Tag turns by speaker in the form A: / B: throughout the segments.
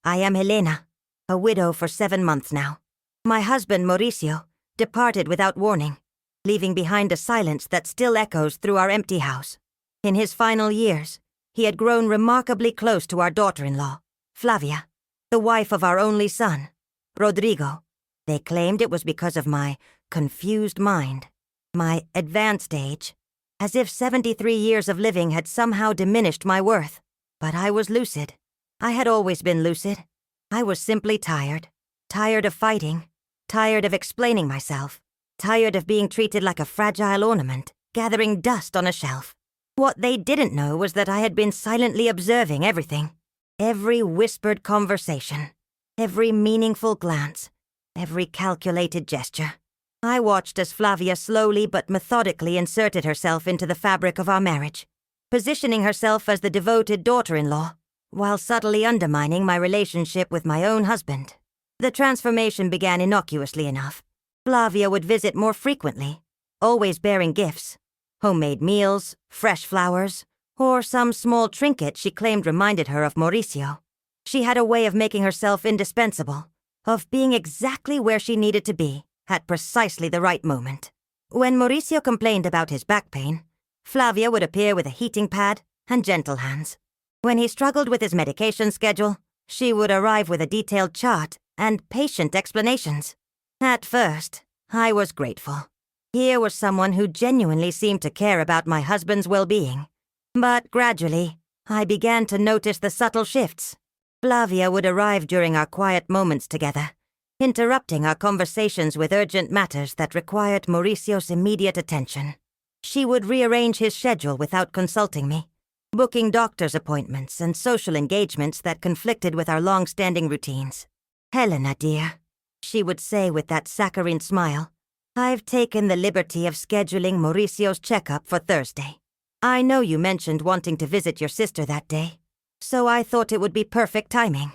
A: I am Helena, a widow for 7 months now. My husband, Maurício, departed without warning, leaving behind a silence that still echoes through our empty house. In his final years, he had grown remarkably close to our daughter-in-law, Flávia, the wife of our only son, Rodrigo. They claimed it was because of my confused mind, my advanced age, as if 73 years of living had somehow diminished my worth. But I was lucid. I had always been lucid. I was simply tired. Tired of fighting. Tired of explaining myself. Tired of being treated like a fragile ornament, gathering dust on a shelf. What they didn't know was that I had been silently observing everything. Every whispered conversation. Every meaningful glance. Every calculated gesture. I watched as Flávia slowly but methodically inserted herself into the fabric of our marriage, positioning herself as the devoted daughter-in-law, while subtly undermining my relationship with my own husband. The transformation began innocuously enough. Flávia would visit more frequently, always bearing gifts, homemade meals, fresh flowers, or some small trinket she claimed reminded her of Maurício. She had a way of making herself indispensable, of being exactly where she needed to be, at precisely the right moment. When Maurício complained about his back pain, Flávia would appear with a heating pad and gentle hands. When he struggled with his medication schedule, she would arrive with a detailed chart and patient explanations. At first, I was grateful. Here was someone who genuinely seemed to care about my husband's well-being. But gradually, I began to notice the subtle shifts. Flávia would arrive during our quiet moments together, interrupting our conversations with urgent matters that required Maurício's immediate attention. She would rearrange his schedule without consulting me, booking doctor's appointments and social engagements that conflicted with our long-standing routines. "Helena, dear," she would say with that saccharine smile, "I've taken the liberty of scheduling Maurício's checkup for Thursday. I know you mentioned wanting to visit your sister that day, so I thought it would be perfect timing."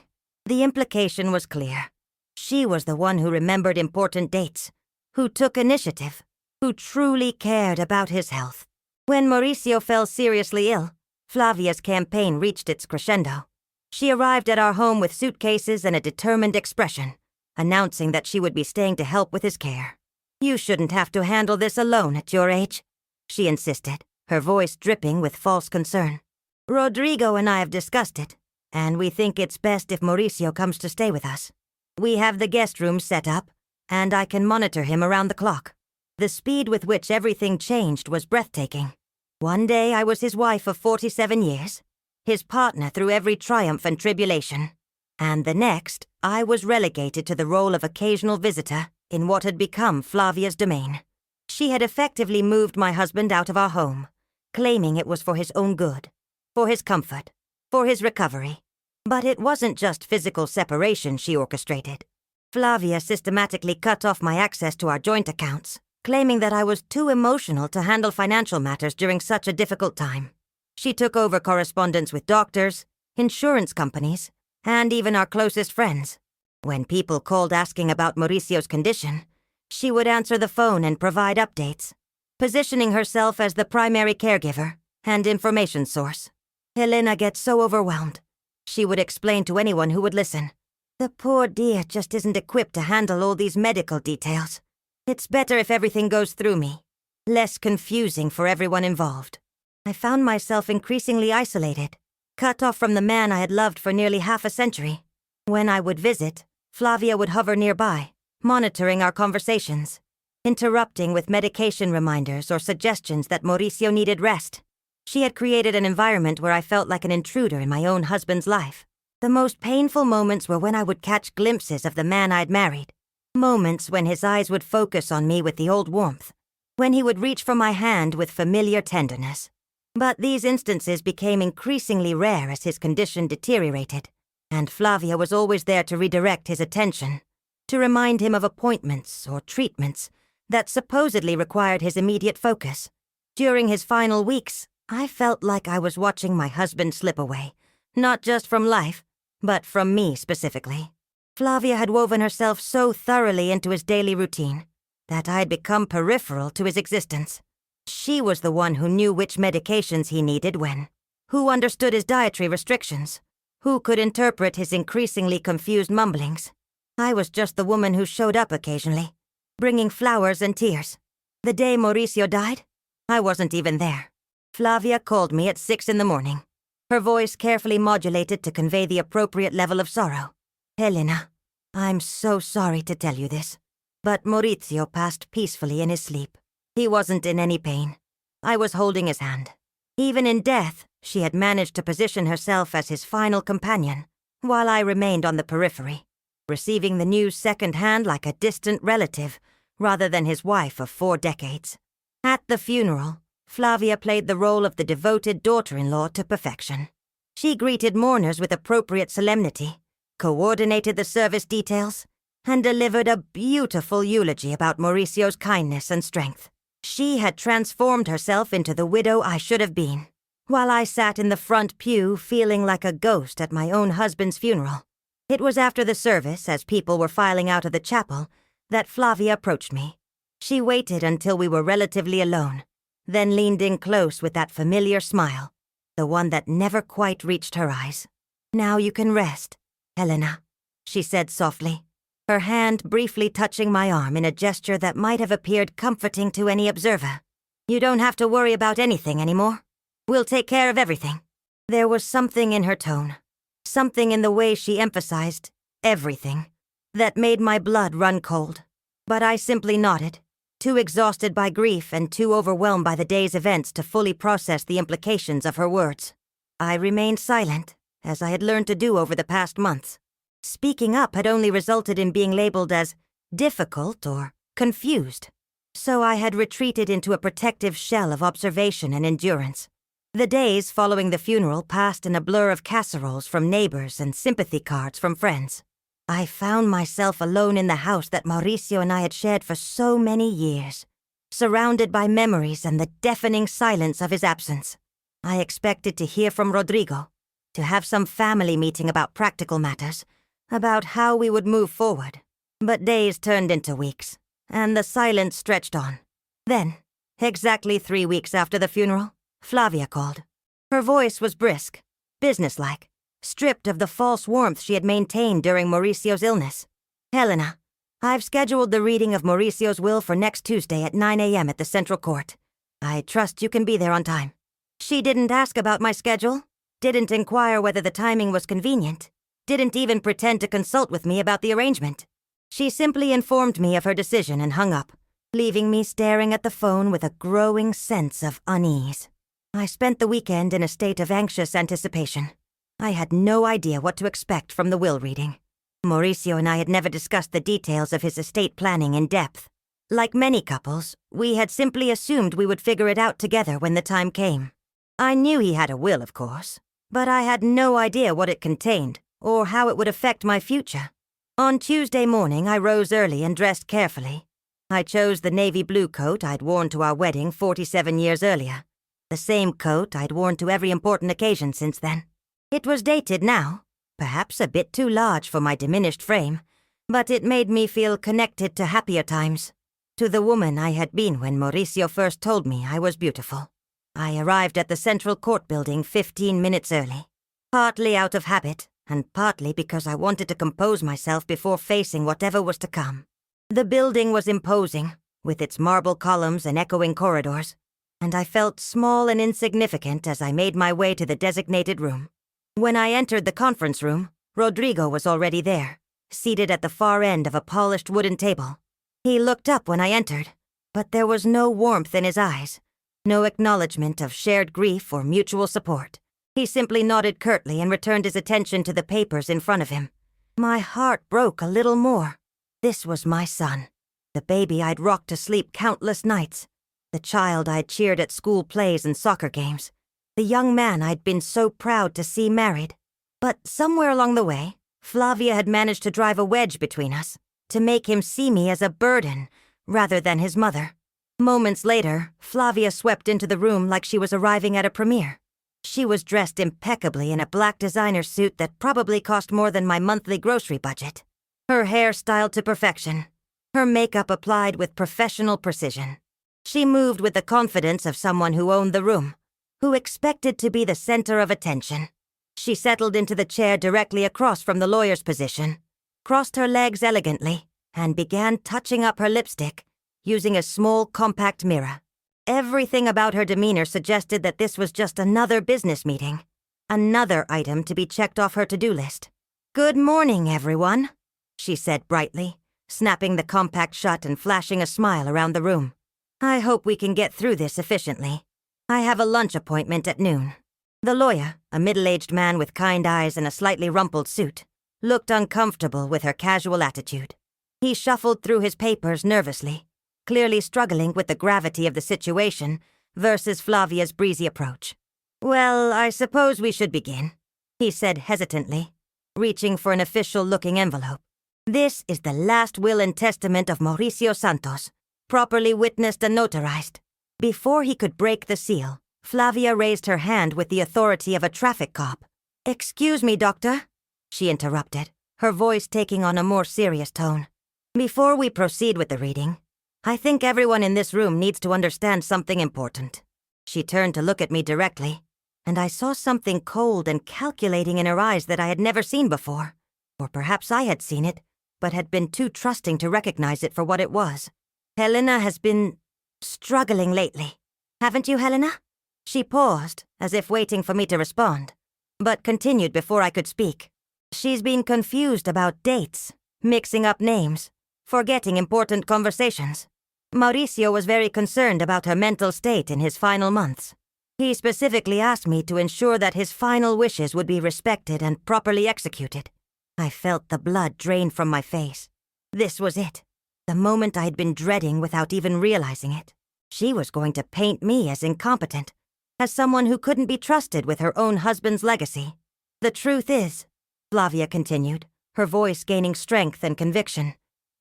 A: The implication was clear. She was the one who remembered important dates, who took initiative, who truly cared about his health. When Maurício fell seriously ill, Flavia's campaign reached its crescendo. She arrived at our home with suitcases and a determined expression, announcing that she would be staying to help with his care. "You shouldn't have to handle this alone at your age," she insisted, her voice dripping with false concern. "Rodrigo and I have discussed it, and we think it's best if Maurício comes to stay with us. We have the guest room set up, and I can monitor him around the clock." The speed with which everything changed was breathtaking. One day I was his wife of 47 years, his partner through every triumph and tribulation, and the next I was relegated to the role of occasional visitor in what had become Flavia's domain. She had effectively moved my husband out of our home, claiming it was for his own good, for his comfort, for his recovery. But it wasn't just physical separation she orchestrated. Flávia systematically cut off my access to our joint accounts, claiming that I was too emotional to handle financial matters during such a difficult time. She took over correspondence with doctors, insurance companies, and even our closest friends. When people called asking about Maurício's condition, she would answer the phone and provide updates, positioning herself as the primary caregiver and information source. "Helena gets so overwhelmed," she would explain to anyone who would listen. "The poor dear just isn't equipped to handle all these medical details. It's better if everything goes through me. Less confusing for everyone involved." I found myself increasingly isolated, cut off from the man I had loved for nearly half a century. When I would visit, Flávia would hover nearby, monitoring our conversations, interrupting with medication reminders or suggestions that Maurício needed rest. She had created an environment where I felt like an intruder in my own husband's life. The most painful moments were when I would catch glimpses of the man I'd married. Moments when his eyes would focus on me with the old warmth, when he would reach for my hand with familiar tenderness. But these instances became increasingly rare as his condition deteriorated, and Flávia was always there to redirect his attention, to remind him of appointments or treatments that supposedly required his immediate focus. During his final weeks, I felt like I was watching my husband slip away, not just from life, but from me specifically. Flávia had woven herself so thoroughly into his daily routine that I had become peripheral to his existence. She was the one who knew which medications he needed when, who understood his dietary restrictions, Who could interpret his increasingly confused mumblings? I was just the woman who showed up occasionally, bringing flowers and tears. The day Maurício died, I wasn't even there. Flávia called me at 6 in the morning, her voice carefully modulated to convey the appropriate level of sorrow. Helena, I'm so sorry to tell you this, but Maurício passed peacefully in his sleep. He wasn't in any pain. I was holding his hand. Even in death, she had managed to position herself as his final companion, while I remained on the periphery, receiving the news secondhand like a distant relative, rather than his wife of 4 decades. At the funeral, Flávia played the role of the devoted daughter-in-law to perfection. She greeted mourners with appropriate solemnity, coordinated the service details, and delivered a beautiful eulogy about Maurício's kindness and strength. She had transformed herself into the widow I should have been, while I sat in the front pew feeling like a ghost at my own husband's funeral. It was after the service, as people were filing out of the chapel, that Flávia approached me. She waited until we were relatively alone, then leaned in close with that familiar smile, the one that never quite reached her eyes. "Now you can rest, Helena," she said softly, her hand briefly touching my arm in a gesture that might have appeared comforting to any observer. "You don't have to worry about anything anymore. We'll take care of everything." There was something in her tone, something in the way she emphasized everything, that made my blood run cold. But I simply nodded, too exhausted by grief and too overwhelmed by the day's events to fully process the implications of her words. I remained silent, as I had learned to do over the past months. Speaking up had only resulted in being labeled as difficult or confused, so I had retreated into a protective shell of observation and endurance. The days following the funeral passed in a blur of casseroles from neighbors and sympathy cards from friends. I found myself alone in the house that Maurício and I had shared for so many years, surrounded by memories and the deafening silence of his absence. I expected to hear from Rodrigo, to have some family meeting about practical matters, about how we would move forward. But days turned into weeks, and the silence stretched on. Then, exactly 3 weeks after the funeral, Flávia called. Her voice was brisk, businesslike, stripped of the false warmth she had maintained during Maurício's illness. "Helena, I've scheduled the reading of Maurício's will for next Tuesday at 9 a.m. at the Central Court. I trust you can be there on time." She didn't ask about my schedule, didn't inquire whether the timing was convenient, didn't even pretend to consult with me about the arrangement. She simply informed me of her decision and hung up, leaving me staring at the phone with a growing sense of unease. I spent the weekend in a state of anxious anticipation. I had no idea what to expect from the will reading. Maurício and I had never discussed the details of his estate planning in depth. Like many couples, we had simply assumed we would figure it out together when the time came. I knew he had a will, of course, but I had no idea what it contained or how it would affect my future. On Tuesday morning, I rose early and dressed carefully. I chose the navy blue coat I'd worn to our wedding 47 years earlier, the same coat I'd worn to every important occasion since then. It was dated now, perhaps a bit too large for my diminished frame, but it made me feel connected to happier times, to the woman I had been when Maurício first told me I was beautiful. I arrived at the Central Court building 15 minutes early, partly out of habit, and partly because I wanted to compose myself before facing whatever was to come. The building was imposing, with its marble columns and echoing corridors, and I felt small and insignificant as I made my way to the designated room. When I entered the conference room, Rodrigo was already there, seated at the far end of a polished wooden table. He looked up when I entered, but there was no warmth in his eyes, no acknowledgement of shared grief or mutual support. He simply nodded curtly and returned his attention to the papers in front of him. My heart broke a little more. This was my son, the baby I'd rocked to sleep countless nights, the child I'd cheered at school plays and soccer games, the young man I'd been so proud to see married. But somewhere along the way, Flávia had managed to drive a wedge between us, to make him see me as a burden rather than his mother. Moments later, Flávia swept into the room like she was arriving at a premiere. She was dressed impeccably in a black designer suit that probably cost more than my monthly grocery budget. Her hair styled to perfection, her makeup applied with professional precision. She moved with the confidence of someone who owned the room, who expected to be the center of attention. She settled into the chair directly across from the lawyer's position, crossed her legs elegantly, and began touching up her lipstick, using a small, compact mirror. Everything about her demeanor suggested that this was just another business meeting, another item to be checked off her to-do list. "Good morning, everyone," she said brightly, snapping the compact shut and flashing a smile around the room. "I hope we can get through this efficiently. I have a lunch appointment at noon." The lawyer, a middle-aged man with kind eyes and a slightly rumpled suit, looked uncomfortable with her casual attitude. He shuffled through his papers nervously, clearly struggling with the gravity of the situation versus Flavia's breezy approach. "Well, I suppose we should begin," he said hesitantly, reaching for an official-looking envelope. "This is the last will and testament of Maurício Santos, properly witnessed and notarized." Before he could break the seal, Flávia raised her hand with the authority of a traffic cop. "Excuse me, doctor," she interrupted, her voice taking on a more serious tone. "Before we proceed with the reading, I think everyone in this room needs to understand something important." She turned to look at me directly, and I saw something cold and calculating in her eyes that I had never seen before. Or perhaps I had seen it, but had been too trusting to recognize it for what it was. "Helena has been struggling lately. Haven't you, Helena?" She paused, as if waiting for me to respond, but continued before I could speak. "She's been confused about dates, mixing up names, forgetting important conversations. Maurício was very concerned about her mental state in his final months. He specifically asked me to ensure that his final wishes would be respected and properly executed." I felt the blood drain from my face. This was it, the moment I had been dreading without even realizing it. She was going to paint me as incompetent, as someone who couldn't be trusted with her own husband's legacy. "The truth is," Flávia continued, her voice gaining strength and conviction,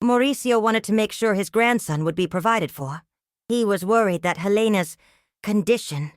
A: "Maurício wanted to make sure his grandson would be provided for. He was worried that Helena's condition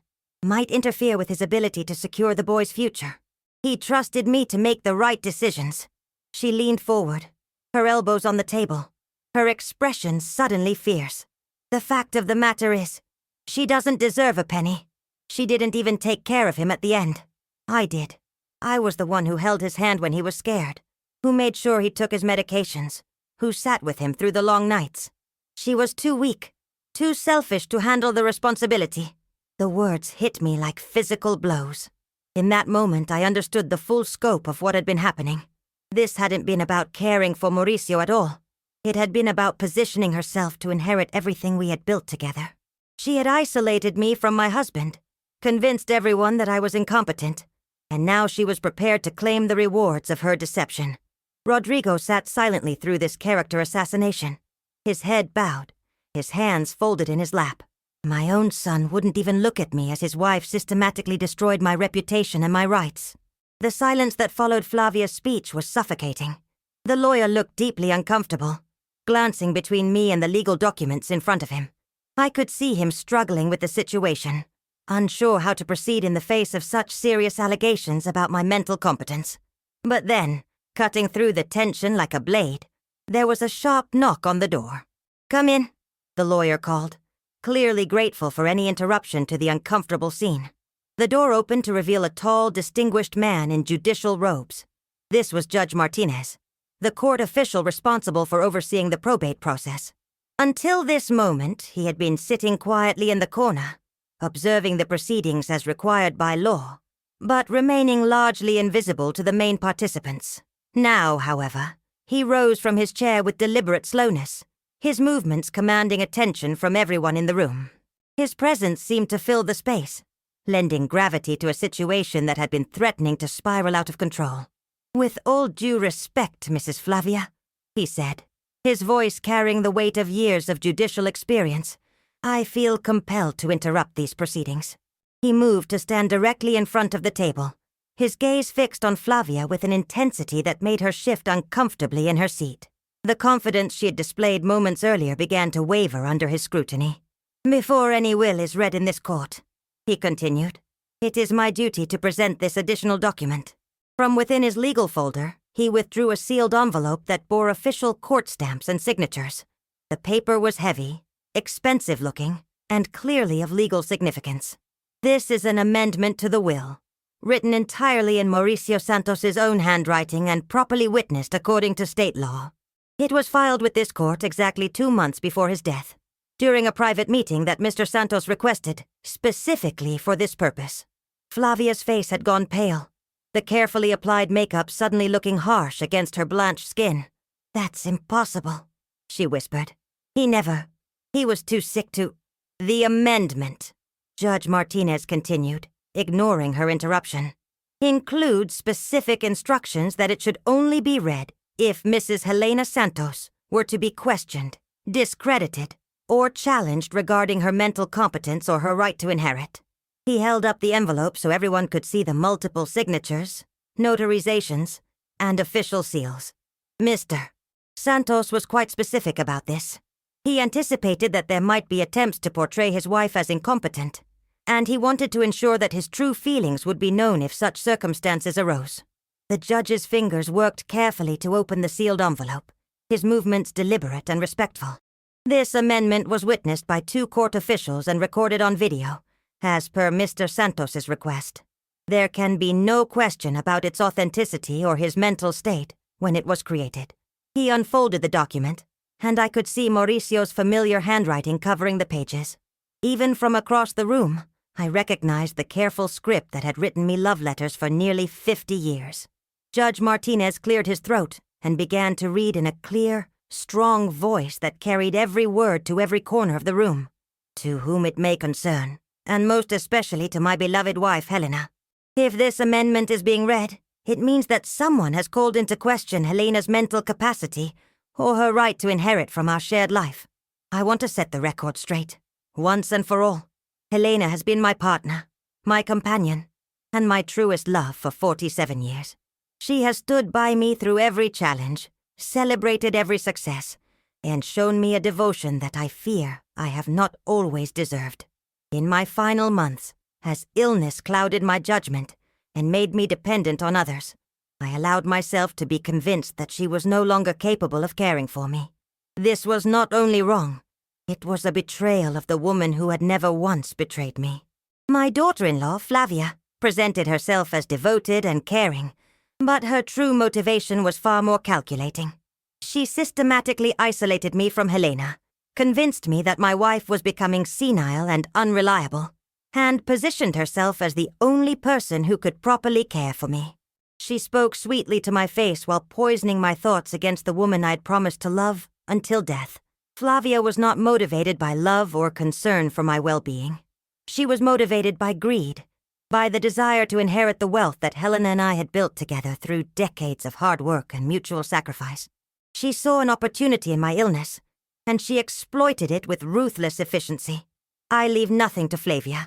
A: might interfere with his ability to secure the boy's future. He trusted me to make the right decisions." She leaned forward, her elbows on the table, her expression suddenly fierce. "The fact of the matter is, she doesn't deserve a penny. She didn't even take care of him at the end. I did. I was the one who held his hand when he was scared, who made sure he took his medications, who sat with him through the long nights. She was too weak, too selfish to handle the responsibility." The words hit me like physical blows. In that moment, I understood the full scope of what had been happening. This hadn't been about caring for Maurício at all. It had been about positioning herself to inherit everything we had built together. She had isolated me from my husband, convinced everyone that I was incompetent, and now she was prepared to claim the rewards of her deception. Rodrigo sat silently through this character assassination, his head bowed, his hands folded in his lap. My own son wouldn't even look at me as his wife systematically destroyed my reputation and my rights. The silence that followed Flavia's speech was suffocating. The lawyer looked deeply uncomfortable, glancing between me and the legal documents in front of him. I could see him struggling with the situation, unsure how to proceed in the face of such serious allegations about my mental competence. But then, cutting through the tension like a blade, there was a sharp knock on the door. "Come in," the lawyer called, clearly grateful for any interruption to the uncomfortable scene. The door opened to reveal a tall, distinguished man in judicial robes. This was Judge Martinez, the court official responsible for overseeing the probate process. Until this moment, he had been sitting quietly in the corner, observing the proceedings as required by law, but remaining largely invisible to the main participants. Now, however, he rose from his chair with deliberate slowness, his movements commanding attention from everyone in the room. His presence seemed to fill the space, lending gravity to a situation that had been threatening to spiral out of control. "With all due respect, Mrs. Flávia," he said, his voice carrying the weight of years of judicial experience, "I feel compelled to interrupt these proceedings." He moved to stand directly in front of the table, his gaze fixed on Flávia with an intensity that made her shift uncomfortably in her seat. The confidence she had displayed moments earlier began to waver under his scrutiny. "Before any will is read in this court," he continued, "it is my duty to present this additional document." From within his legal folder, he withdrew a sealed envelope that bore official court stamps and signatures. The paper was heavy, expensive-looking, and clearly of legal significance. "This is an amendment to the will," written entirely in Mauricio Santos's own handwriting and properly witnessed according to state law. It was filed with this court exactly 2 months before his death, during a private meeting that Mr. Santos requested, specifically for this purpose. Flavia's face had gone pale, the carefully applied makeup suddenly looking harsh against her blanched skin. "That's impossible," she whispered. He was too sick to—" "The amendment," Judge Martinez continued, ignoring her interruption, "includes specific instructions that it should only be read if Mrs. Helena Santos were to be questioned, discredited, or challenged regarding her mental competence or her right to inherit." He held up the envelope so everyone could see the multiple signatures, notarizations, and official seals. Mr. Santos was quite specific about this. He anticipated that there might be attempts to portray his wife as incompetent, and he wanted to ensure that his true feelings would be known if such circumstances arose. The judge's fingers worked carefully to open the sealed envelope, his movements deliberate and respectful. This amendment was witnessed by 2 court officials and recorded on video, as per Mr. Santos's request. There can be no question about its authenticity or his mental state when it was created. He unfolded the document, and I could see Mauricio's familiar handwriting covering the pages. Even from across the room, I recognized the careful script that had written me love letters for nearly 50 years. Judge Martinez cleared his throat and began to read in a clear, strong voice that carried every word to every corner of the room. "To whom it may concern, and most especially to my beloved wife, Helena. If this amendment is being read, it means that someone has called into question Helena's mental capacity or her right to inherit from our shared life. I want to set the record straight, once and for all. Helena has been my partner, my companion, and my truest love for 47 years. She has stood by me through every challenge, celebrated every success, and shown me a devotion that I fear I have not always deserved. In my final months, as illness clouded my judgment and made me dependent on others, I allowed myself to be convinced that she was no longer capable of caring for me. This was not only wrong, it was a betrayal of the woman who had never once betrayed me. My daughter-in-law, Flávia, presented herself as devoted and caring, but her true motivation was far more calculating. She systematically isolated me from Helena, convinced me that my wife was becoming senile and unreliable, and positioned herself as the only person who could properly care for me. She spoke sweetly to my face while poisoning my thoughts against the woman I'd promised to love until death. Flávia was not motivated by love or concern for my well-being. She was motivated by greed, by the desire to inherit the wealth that Helena and I had built together through decades of hard work and mutual sacrifice. She saw an opportunity in my illness, and she exploited it with ruthless efficiency. I leave nothing to Flávia.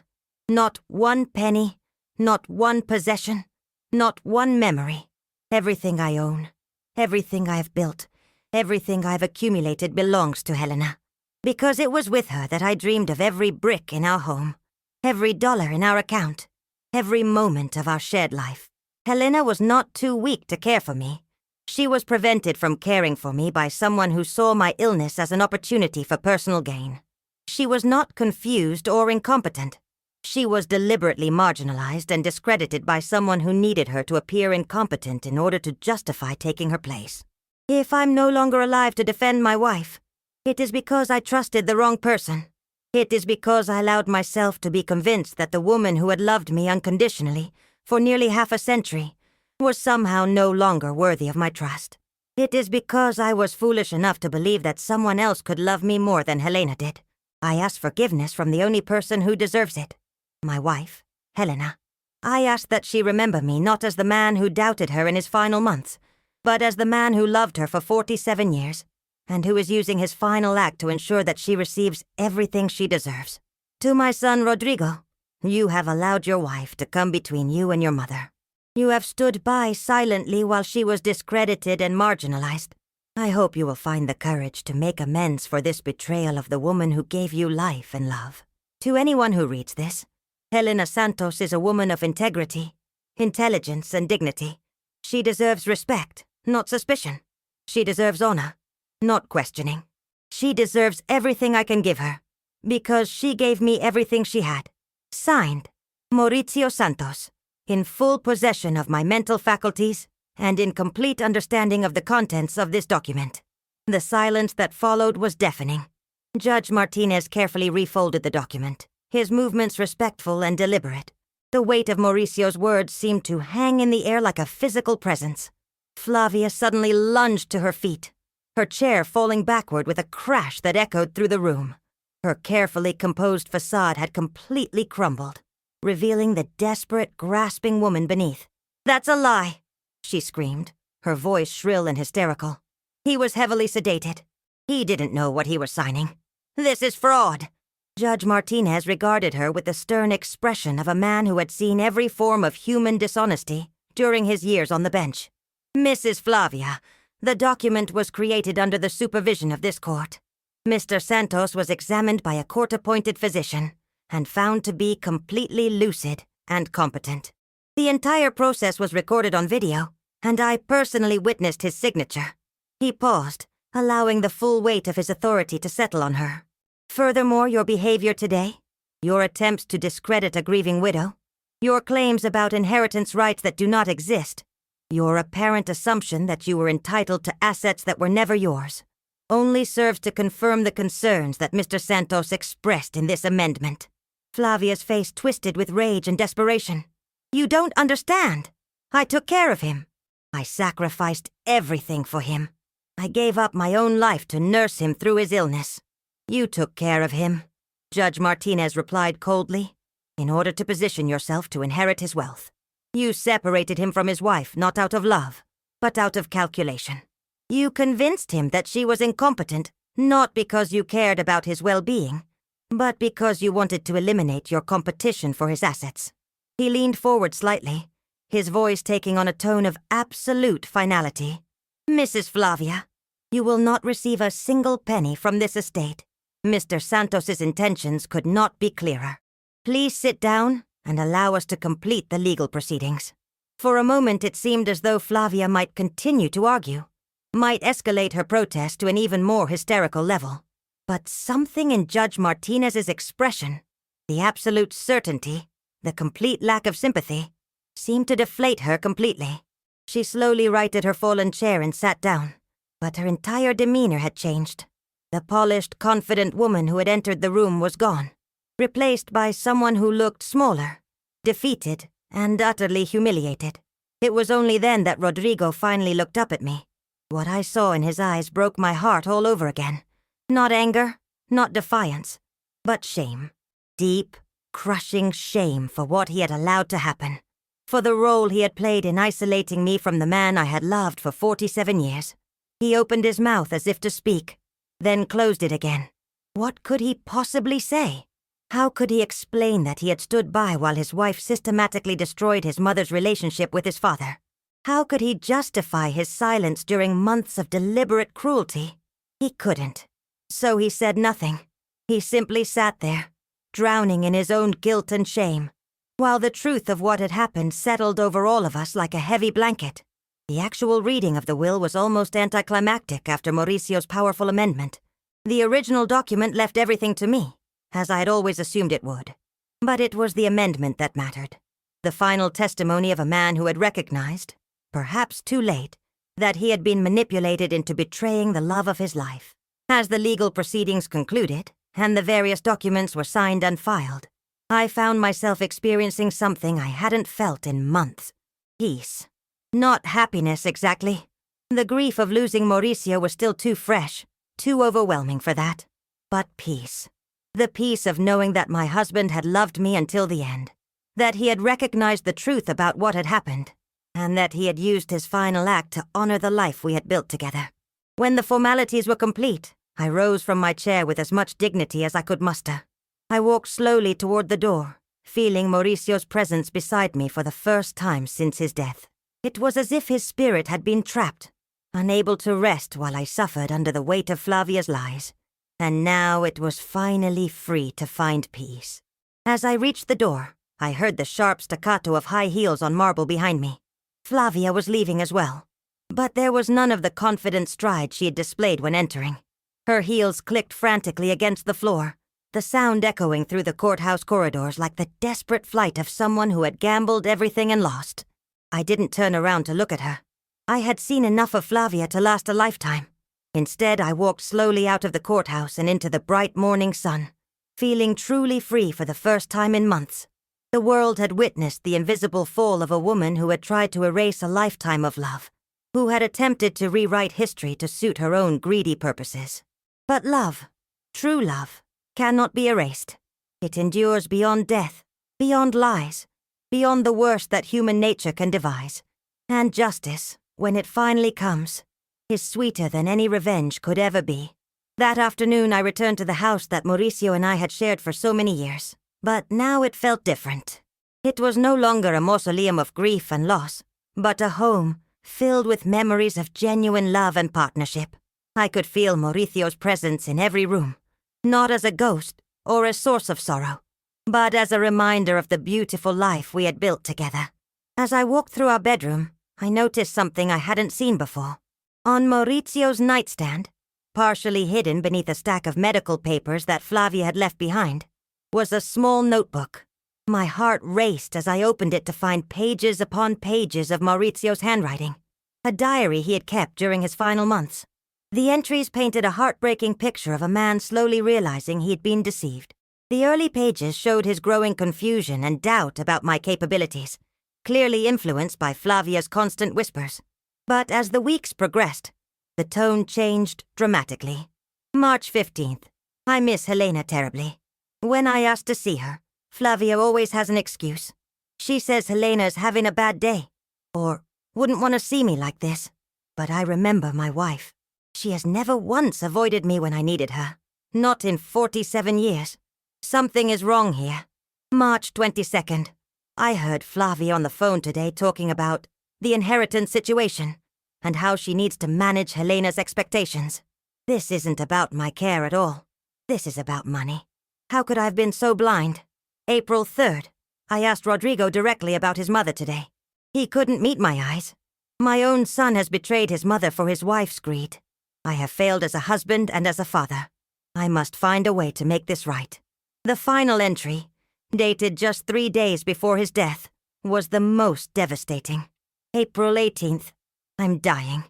A: Not one penny, not one possession, not one memory. Everything I own, everything I have built, everything I've accumulated belongs to Helena. Because it was with her that I dreamed of every brick in our home, every dollar in our account, every moment of our shared life. Helena was not too weak to care for me. She was prevented from caring for me by someone who saw my illness as an opportunity for personal gain. She was not confused or incompetent. She was deliberately marginalized and discredited by someone who needed her to appear incompetent in order to justify taking her place. If I'm no longer alive to defend my wife, it is because I trusted the wrong person. It is because I allowed myself to be convinced that the woman who had loved me unconditionally for nearly half a century was somehow no longer worthy of my trust. It is because I was foolish enough to believe that someone else could love me more than Helena did. I asked forgiveness from the only person who deserves it. My wife, Helena. I asked that she remember me not as the man who doubted her in his final months, but as the man who loved her for 47 years, and who is using his final act to ensure that she receives everything she deserves. To my son Rodrigo, you have allowed your wife to come between you and your mother. You have stood by silently while she was discredited and marginalized. I hope you will find the courage to make amends for this betrayal of the woman who gave you life and love. To anyone who reads this, Helena Santos is a woman of integrity, intelligence, and dignity. She deserves respect, not suspicion. She deserves honor, not questioning. She deserves everything I can give her, because she gave me everything she had. Signed, Maurício Santos, in full possession of my mental faculties and in complete understanding of the contents of this document. The silence that followed was deafening. Judge Martinez carefully refolded the document, his movements respectful and deliberate. The weight of Mauricio's words seemed to hang in the air like a physical presence. Flávia suddenly lunged to her feet, her chair falling backward with a crash that echoed through the room. Her carefully composed facade had completely crumbled, revealing the desperate, grasping woman beneath. "That's a lie!" she screamed, her voice shrill and hysterical. He was heavily sedated. He didn't know what he was signing. "This is fraud!" Judge Martinez regarded her with the stern expression of a man who had seen every form of human dishonesty during his years on the bench. "Mrs. Flávia, the document was created under the supervision of this court. Mr. Santos was examined by a court-appointed physician and found to be completely lucid and competent. The entire process was recorded on video, and I personally witnessed his signature." He paused, allowing the full weight of his authority to settle on her. "Furthermore, your behavior today, your attempts to discredit a grieving widow, your claims about inheritance rights that do not exist, your apparent assumption that you were entitled to assets that were never yours, only serves to confirm the concerns that Mr. Santos expressed in this amendment." Flavia's face twisted with rage and desperation. "You don't understand. I took care of him. I sacrificed everything for him. I gave up my own life to nurse him through his illness." "You took care of him," Judge Martinez replied coldly, "in order to position yourself to inherit his wealth. You separated him from his wife not out of love, but out of calculation. You convinced him that she was incompetent, not because you cared about his well-being, but because you wanted to eliminate your competition for his assets." He leaned forward slightly, his voice taking on a tone of absolute finality. "Mrs. Flávia, you will not receive a single penny from this estate. Mr. Santos's intentions could not be clearer. Please sit down and allow us to complete the legal proceedings." For a moment it seemed as though Flávia might continue to argue, might escalate her protest to an even more hysterical level. But something in Judge Martinez's expression, the absolute certainty, the complete lack of sympathy, seemed to deflate her completely. She slowly righted her fallen chair and sat down, but her entire demeanor had changed. The polished, confident woman who had entered the room was gone, replaced by someone who looked smaller, defeated, and utterly humiliated. It was only then that Rodrigo finally looked up at me. What I saw in his eyes broke my heart all over again. Not anger, not defiance, but shame. Deep, crushing shame for what he had allowed to happen, for the role he had played in isolating me from the man I had loved for 47 years. He opened his mouth as if to speak, then closed it again. What could he possibly say? How could he explain that he had stood by while his wife systematically destroyed his mother's relationship with his father? How could he justify his silence during months of deliberate cruelty? He couldn't. So he said nothing. He simply sat there, drowning in his own guilt and shame, while the truth of what had happened settled over all of us like a heavy blanket. The actual reading of the will was almost anticlimactic after Mauricio's powerful amendment. The original document left everything to me, as I had always assumed it would. But it was the amendment that mattered. The final testimony of a man who had recognized, perhaps too late, that he had been manipulated into betraying the love of his life. As the legal proceedings concluded, and the various documents were signed and filed, I found myself experiencing something I hadn't felt in months. Peace. Not happiness exactly. The grief of losing Maurício was still too fresh, too overwhelming for that. But peace. The peace of knowing that my husband had loved me until the end, that he had recognized the truth about what had happened, and that he had used his final act to honor the life we had built together. When the formalities were complete, I rose from my chair with as much dignity as I could muster. I walked slowly toward the door, feeling Mauricio's presence beside me for the first time since his death. It was as if his spirit had been trapped, unable to rest while I suffered under the weight of Flavia's lies. And now it was finally free to find peace. As I reached the door, I heard the sharp staccato of high heels on marble behind me. Flávia was leaving as well, but there was none of the confident stride she had displayed when entering. Her heels clicked frantically against the floor, the sound echoing through the courthouse corridors like the desperate flight of someone who had gambled everything and lost. I didn't turn around to look at her. I had seen enough of Flávia to last a lifetime. Instead, I walked slowly out of the courthouse and into the bright morning sun, feeling truly free for the first time in months. The world had witnessed the invisible fall of a woman who had tried to erase a lifetime of love, who had attempted to rewrite history to suit her own greedy purposes. But love, true love, cannot be erased. It endures beyond death, beyond lies, beyond the worst that human nature can devise. And justice, when it finally comes, is sweeter than any revenge could ever be. That afternoon I returned to the house that Maurício and I had shared for so many years. But now it felt different. It was no longer a mausoleum of grief and loss, but a home filled with memories of genuine love and partnership. I could feel Mauricio's presence in every room, not as a ghost or a source of sorrow, but as a reminder of the beautiful life we had built together. As I walked through our bedroom, I noticed something I hadn't seen before. On Mauricio's nightstand, partially hidden beneath a stack of medical papers that Flávia had left behind, was a small notebook. My heart raced as I opened it to find pages upon pages of Mauricio's handwriting, a diary he had kept during his final months. The entries painted a heartbreaking picture of a man slowly realizing he had been deceived. The early pages showed his growing confusion and doubt about my capabilities, clearly influenced by Flavia's constant whispers. But as the weeks progressed, the tone changed dramatically. March 15th. I miss Helena terribly. When I ask to see her, Flávia always has an excuse. She says Helena is having a bad day, or wouldn't want to see me like this. But I remember my wife. She has never once avoided me when I needed her. Not in 47 years. Something is wrong here. March 22nd. I heard Flávia on the phone today talking about the inheritance situation and how she needs to manage Helena's expectations. This isn't about my care at all. This is about money. How could I have been so blind? April 3rd. I asked Rodrigo directly about his mother today. He couldn't meet my eyes. My own son has betrayed his mother for his wife's greed. I have failed as a husband and as a father. I must find a way to make this right. The final entry, dated just 3 days before his death, was the most devastating. April 18th. I'm dying,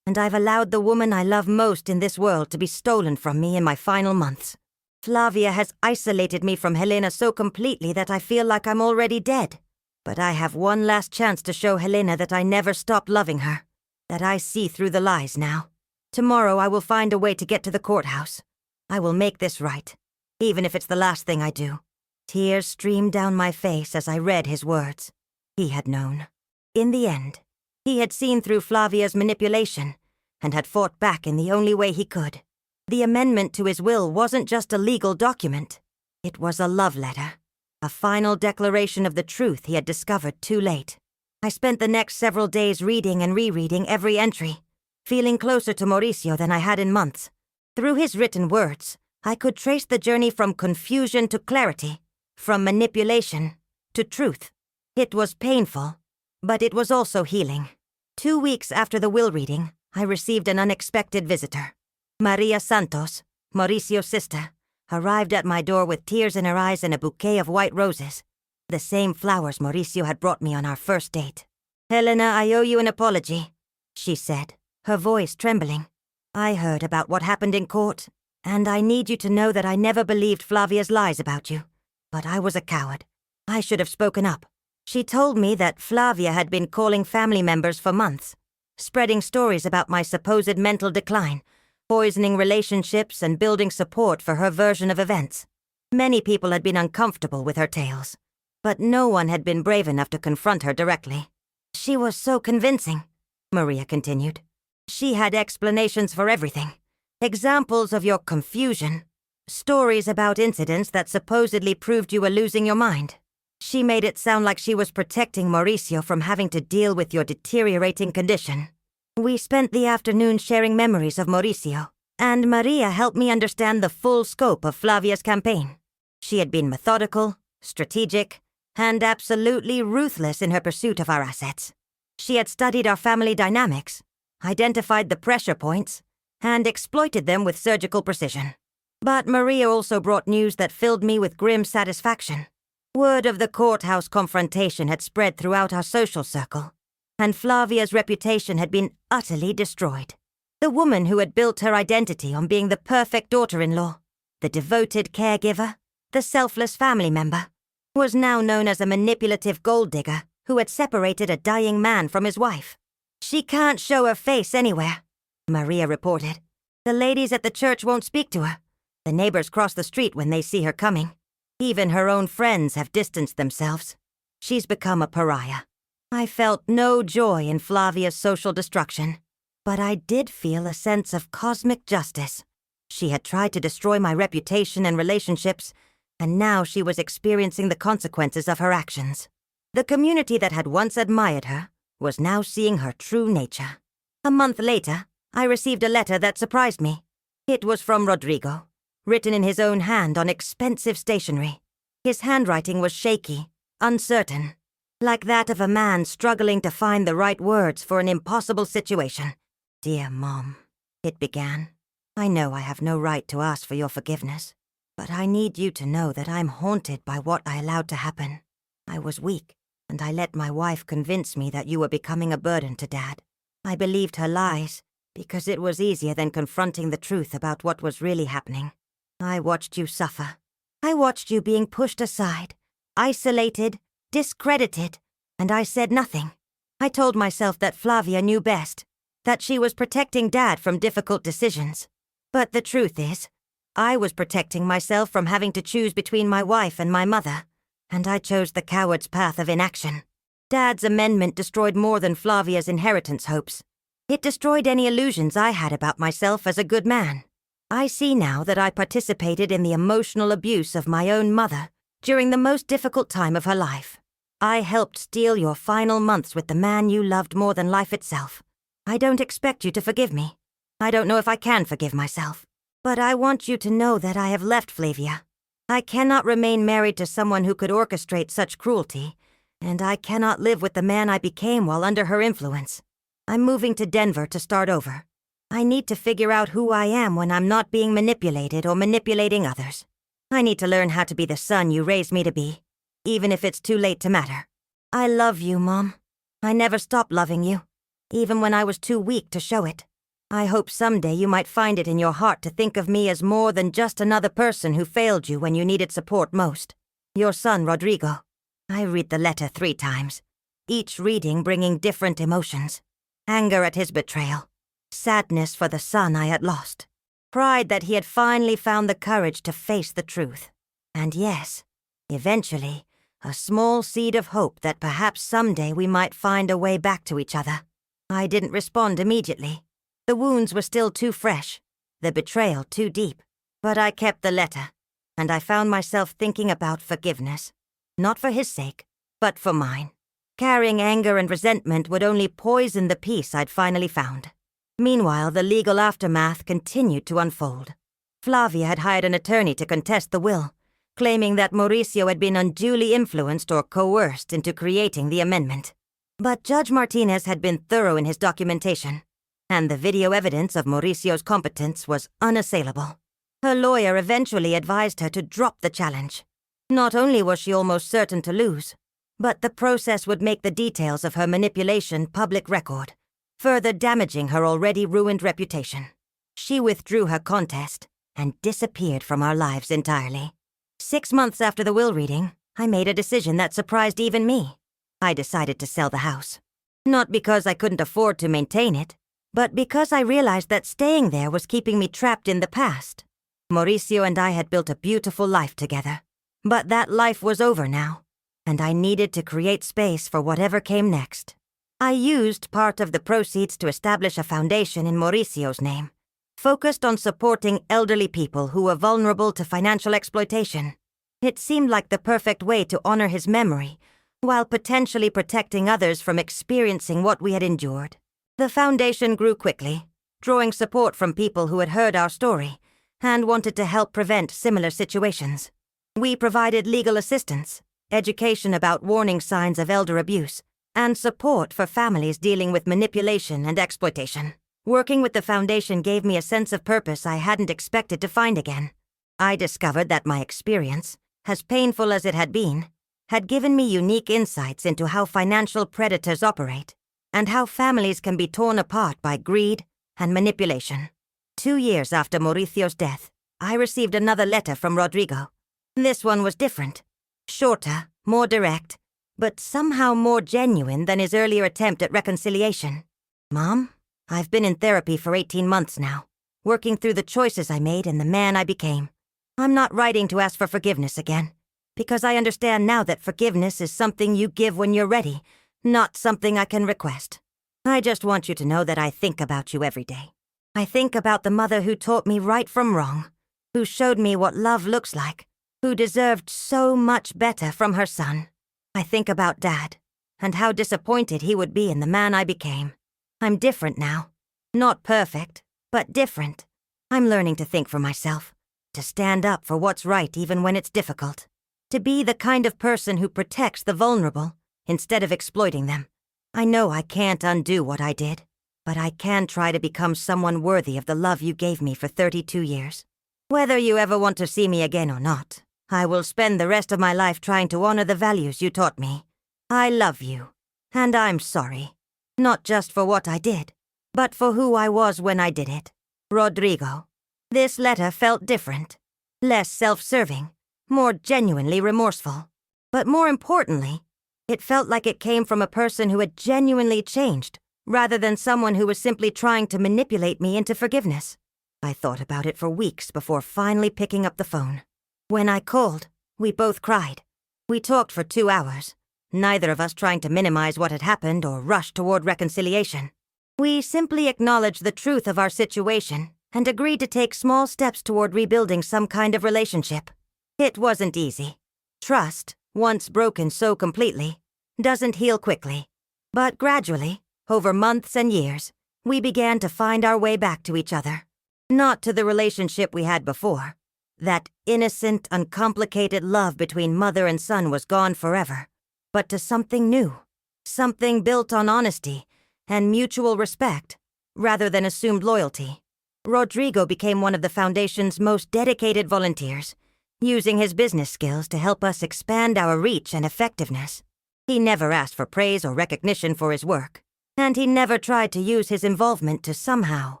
A: and I've allowed the woman I love most in this world to be stolen from me in my final months. Flávia has isolated me from Helena so completely that I feel like I'm already dead. But I have one last chance to show Helena that I never stopped loving her, that I see through the lies now. Tomorrow I will find a way to get to the courthouse. I will make this right, even if it's the last thing I do. Tears streamed down my face as I read his words. He had known. In the end, he had seen through Flavia's manipulation and had fought back in the only way he could. The amendment to his will wasn't just a legal document. It was a love letter, a final declaration of the truth he had discovered too late. I spent the next several days reading and rereading every entry, feeling closer to Maurício than I had in months. Through his written words, I could trace the journey from confusion to clarity, from manipulation to truth. It was painful, but it was also healing. 2 weeks after the will reading, I received an unexpected visitor. Maria Santos, Mauricio's sister, arrived at my door with tears in her eyes and a bouquet of white roses, the same flowers Maurício had brought me on our first date. "Helena, I owe you an apology," she said, her voice trembling. "I heard about what happened in court, and I need you to know that I never believed Flavia's lies about you. But I was a coward. I should have spoken up." She told me that Flávia had been calling family members for months, spreading stories about my supposed mental decline, poisoning relationships and building support for her version of events. Many people had been uncomfortable with her tales, but no one had been brave enough to confront her directly. "She was so convincing," Maria continued. "She had explanations for everything, examples of your confusion, stories about incidents that supposedly proved you were losing your mind. She made it sound like she was protecting Maurício from having to deal with your deteriorating condition. We spent the afternoon sharing memories of Maurício, and Maria helped me understand the full scope of Flavia's campaign. She had been methodical, strategic, and absolutely ruthless in her pursuit of our assets. She had studied our family dynamics, identified the pressure points, and exploited them with surgical precision. But Maria also brought news that filled me with grim satisfaction. Word of the courthouse confrontation had spread throughout our social circle, and Flavia's reputation had been utterly destroyed. The woman who had built her identity on being the perfect daughter-in-law, the devoted caregiver, the selfless family member, was now known as a manipulative gold digger who had separated a dying man from his wife. "She can't show her face anywhere," Maria reported. "The ladies at the church won't speak to her. The neighbors cross the street when they see her coming. Even her own friends have distanced themselves. She's become a pariah." I felt no joy in Flavia's social destruction, but I did feel a sense of cosmic justice. She had tried to destroy my reputation and relationships, and now she was experiencing the consequences of her actions. The community that had once admired her was now seeing her true nature. A month later, I received a letter that surprised me. It was from Rodrigo, written in his own hand on expensive stationery. His handwriting was shaky, uncertain, like that of a man struggling to find the right words for an impossible situation. "Dear Mom," it began, "I know I have no right to ask for your forgiveness, but I need you to know that I'm haunted by what I allowed to happen. I was weak, and I let my wife convince me that you were becoming a burden to Dad. I believed her lies, because it was easier than confronting the truth about what was really happening. I watched you suffer. I watched you being pushed aside, isolated, discredited, and I said nothing. I told myself that Flavia knew best, that she was protecting Dad from difficult decisions. But the truth is, I was protecting myself from having to choose between my wife and my mother, and I chose the coward's path of inaction. Dad's amendment destroyed more than Flavia's inheritance hopes. It destroyed any illusions I had about myself as a good man. I see now that I participated in the emotional abuse of my own mother during the most difficult time of her life. I helped steal your final months with the man you loved more than life itself. I don't expect you to forgive me. I don't know if I can forgive myself. But I want you to know that I have left Flavia. I cannot remain married to someone who could orchestrate such cruelty, and I cannot live with the man I became while under her influence. I'm moving to Denver to start over. I need to figure out who I am when I'm not being manipulated or manipulating others. I need to learn how to be the son you raised me to be, even if it's too late to matter. I love you, Mom. I never stopped loving you, even when I was too weak to show it. I hope someday you might find it in your heart to think of me as more than just another person who failed you when you needed support most. Your son, Rodrigo." I read the letter 3 times, each reading bringing different emotions. Anger at his betrayal, sadness for the son I had lost, pride that he had finally found the courage to face the truth, and yes, eventually, a small seed of hope that perhaps someday we might find a way back to each other. I didn't respond immediately. The wounds were still too fresh, the betrayal too deep, but I kept the letter, and I found myself thinking about forgiveness, not for his sake, but for mine. Carrying anger and resentment would only poison the peace I'd finally found. Meanwhile, the legal aftermath continued to unfold. Flavia had hired an attorney to contest the will, claiming that Maurício had been unduly influenced or coerced into creating the amendment. But Judge Martinez had been thorough in his documentation, and the video evidence of Mauricio's competence was unassailable. Her lawyer eventually advised her to drop the challenge. Not only was she almost certain to lose, but the process would make the details of her manipulation public record, further damaging her already ruined reputation. She withdrew her contest and disappeared from our lives entirely. 6 months after the will reading, I made a decision that surprised even me. I decided to sell the house. Not because I couldn't afford to maintain it, but because I realized that staying there was keeping me trapped in the past. Maurício and I had built a beautiful life together, but that life was over now, and I needed to create space for whatever came next. I used part of the proceeds to establish a foundation in Mauricio's name, focused on supporting elderly people who were vulnerable to financial exploitation. It seemed like the perfect way to honor his memory, while potentially protecting others from experiencing what we had endured. The foundation grew quickly, drawing support from people who had heard our story and wanted to help prevent similar situations. We provided legal assistance, education about warning signs of elder abuse, and support for families dealing with manipulation and exploitation. Working with the foundation gave me a sense of purpose I hadn't expected to find again. I discovered that my experience, as painful as it had been, had given me unique insights into how financial predators operate and how families can be torn apart by greed and manipulation. 2 years after Mauricio's death, I received another letter from Rodrigo. This one was different, shorter, more direct, but somehow more genuine than his earlier attempt at reconciliation. Mom, I've been in therapy for 18 months now, working through the choices I made and the man I became. I'm not writing to ask for forgiveness again, because I understand now that forgiveness is something you give when you're ready, not something I can request. I just want you to know that I think about you every day. I think about the mother who taught me right from wrong, who showed me what love looks like, who deserved so much better from her son. I think about Dad, and how disappointed he would be in the man I became. I'm different now. Not perfect, but different. I'm learning to think for myself, to stand up for what's right even when it's difficult, to be the kind of person who protects the vulnerable instead of exploiting them. I know I can't undo what I did, but I can try to become someone worthy of the love you gave me for 32 years. Whether you ever want to see me again or not, I will spend the rest of my life trying to honor the values you taught me. I love you, and I'm sorry. Not just for what I did, but for who I was when I did it. Rodrigo. This letter felt different, less self-serving, more genuinely remorseful. But more importantly, it felt like it came from a person who had genuinely changed, rather than someone who was simply trying to manipulate me into forgiveness. I thought about it for weeks before finally picking up the phone. When I called, we both cried. We talked for 2 hours, neither of us trying to minimize what had happened or rush toward reconciliation. We simply acknowledged the truth of our situation and agreed to take small steps toward rebuilding some kind of relationship. It wasn't easy. Trust, once broken so completely, doesn't heal quickly. But gradually, over months and years, we began to find our way back to each other. Not to the relationship we had before. That innocent, uncomplicated love between mother and son was gone forever, but to something new. Something built on honesty and mutual respect, rather than assumed loyalty. Rodrigo became one of the Foundation's most dedicated volunteers, using his business skills to help us expand our reach and effectiveness. He never asked for praise or recognition for his work, and he never tried to use his involvement to somehow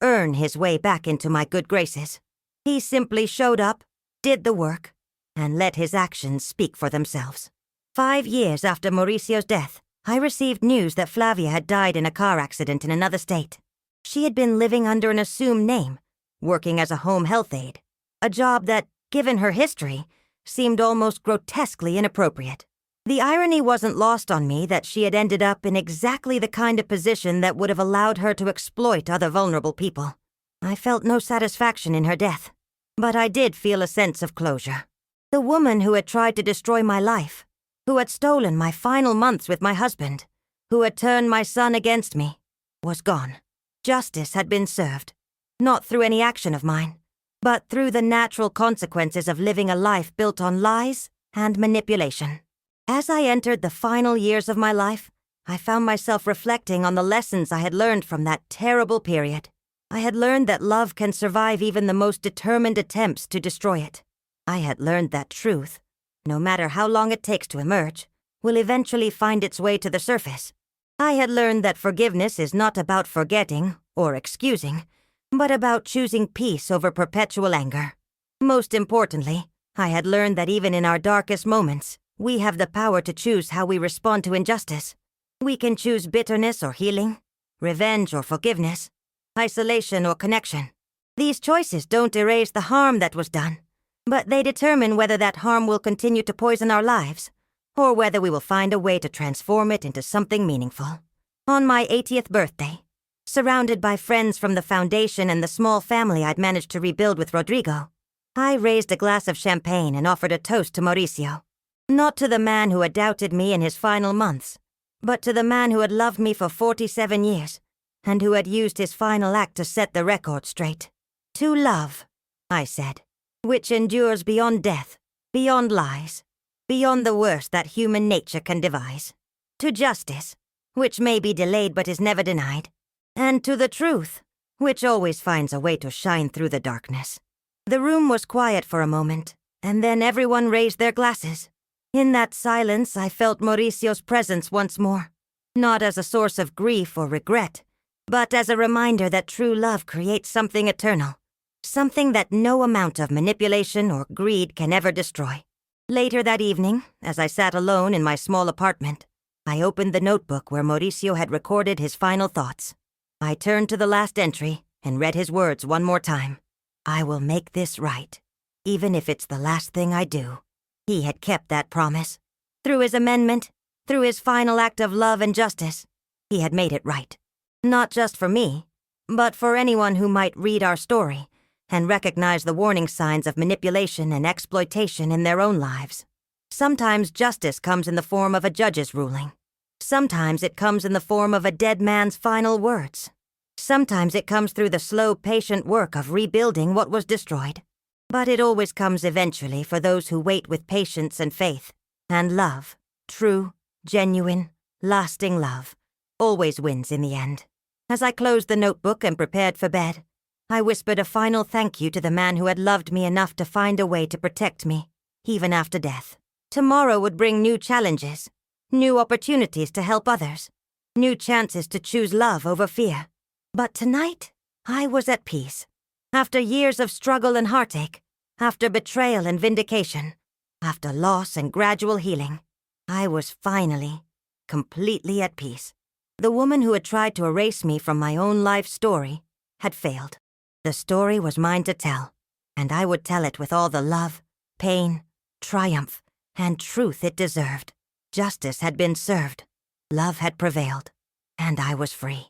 A: earn his way back into my good graces. He simply showed up, did the work, and let his actions speak for themselves. 5 years after Mauricio's death, I received news that Flávia had died in a car accident in another state. She had been living under an assumed name, working as a home health aide, a job that, given her history, seemed almost grotesquely inappropriate. The irony wasn't lost on me that she had ended up in exactly the kind of position that would have allowed her to exploit other vulnerable people. I felt no satisfaction in her death, but I did feel a sense of closure. The woman who had tried to destroy my life, who had stolen my final months with my husband, who had turned my son against me, was gone. Justice had been served, not through any action of mine, but through the natural consequences of living a life built on lies and manipulation. As I entered the final years of my life, I found myself reflecting on the lessons I had learned from that terrible period. I had learned that love can survive even the most determined attempts to destroy it. I had learned that truth, no matter how long it takes to emerge, will eventually find its way to the surface. I had learned that forgiveness is not about forgetting or excusing, but about choosing peace over perpetual anger. Most importantly, I had learned that even in our darkest moments, we have the power to choose how we respond to injustice. We can choose bitterness or healing, revenge or forgiveness, isolation or connection. These choices don't erase the harm that was done, but they determine whether that harm will continue to poison our lives, or whether we will find a way to transform it into something meaningful. On my 80th birthday, surrounded by friends from the Foundation and the small family I'd managed to rebuild with Rodrigo, I raised a glass of champagne and offered a toast to Maurício. Not to the man who had doubted me in his final months, but to the man who had loved me for 47 years, and who had used his final act to set the record straight. To love, I said, which endures beyond death, beyond lies, beyond the worst that human nature can devise. To justice, which may be delayed but is never denied. And to the truth, which always finds a way to shine through the darkness. The room was quiet for a moment, and then everyone raised their glasses. In that silence, I felt Mauricio's presence once more, not as a source of grief or regret, but as a reminder that true love creates something eternal, something that no amount of manipulation or greed can ever destroy. Later that evening, as I sat alone in my small apartment, I opened the notebook where Maurício had recorded his final thoughts. I turned to the last entry and read his words one more time. I will make this right, even if it's the last thing I do. He had kept that promise. Through his amendment, through his final act of love and justice, he had made it right. Not just for me, but for anyone who might read our story and recognize the warning signs of manipulation and exploitation in their own lives. Sometimes justice comes in the form of a judge's ruling. Sometimes it comes in the form of a dead man's final words. Sometimes it comes through the slow, patient work of rebuilding what was destroyed. But it always comes eventually for those who wait with patience and faith. And love, true, genuine, lasting love, always wins in the end. As I closed the notebook and prepared for bed, I whispered a final thank you to the man who had loved me enough to find a way to protect me, even after death. Tomorrow would bring new challenges, new opportunities to help others, new chances to choose love over fear. But tonight, I was at peace. After years of struggle and heartache, after betrayal and vindication, after loss and gradual healing, I was finally, completely at peace. The woman who had tried to erase me from my own life story had failed. The story was mine to tell, and I would tell it with all the love, pain, triumph, and truth it deserved. Justice had been served, love had prevailed, and I was free.